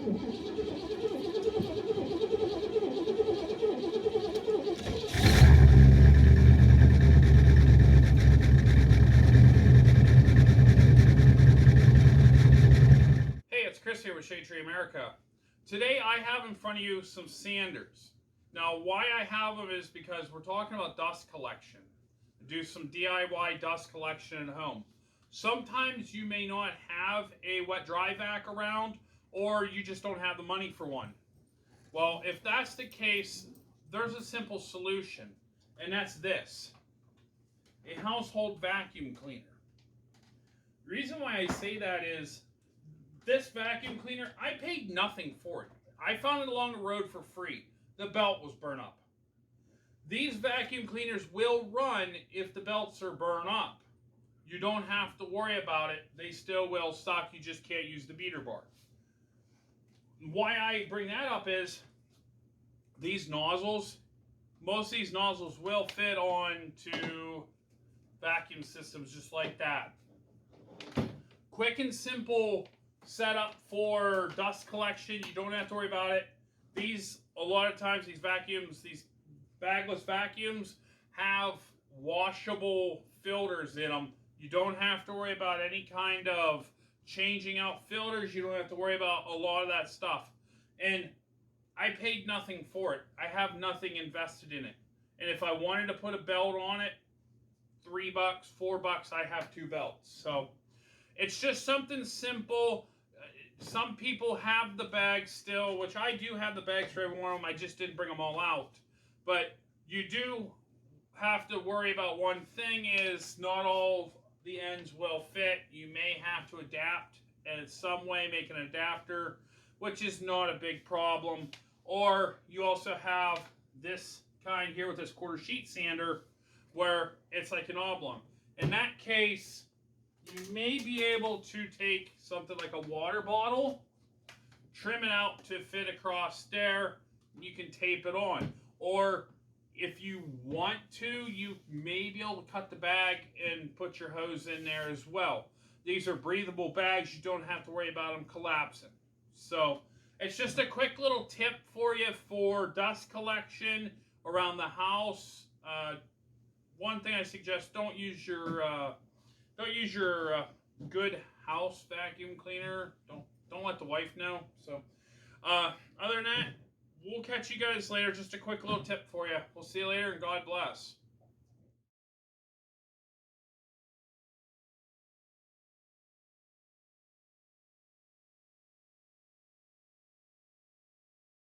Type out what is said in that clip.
Chris here with Shadetree America. Today I have in front of you some sanders. Now why I have them is because we're talking about dust collection. Do some DIY dust collection at home. Sometimes you may not have a wet dry vac around, or you just don't have the money for one. Well, if that's the case, there's a simple solution, and that's this: a household vacuum cleaner. The reason why I say that is, this vacuum cleaner, I paid nothing for it. I found it along the road for free. The belt was burnt up. These vacuum cleaners will run if the belts are burned up. You don't have to worry about it. They still will stock. You just can't use the beater bar. Why I bring that up is these nozzles, most of these nozzles will fit onto vacuum systems just like that. Quick and simple setup for dust collection. You don't have to worry about it. A lot of times these vacuums, these bagless vacuums, have washable filters in them. You don't have to worry about any kind of changing out filters. You don't have to worry about a lot of that stuff. And I paid nothing for it. I have nothing invested in it. And if I wanted to put a belt on it, $3, $4, I have 2 belts. So it's just something simple. Some people have the bags still, which I do have the bags for every one of them. I just didn't bring them all out. But you do have to worry about one thing: is not all the ends will fit. You may have to adapt and in some way make an adapter, which is not a big problem. Or you also have this kind here with this quarter sheet sander where it's like an oblong. In that case, you may be able to take something like a water bottle, trim it out to fit across there, and you can tape it on. Or if you want to, you may be able to cut the bag and put your hose in there as well. These are breathable bags. You don't have to worry about them collapsing. So it's just a quick little tip for you for dust collection around the house. One thing I suggest: don't use your good house vacuum cleaner. Don't let the wife know. So other than that, we'll catch you guys later. Just a quick little tip for you. We'll see you later, and God bless.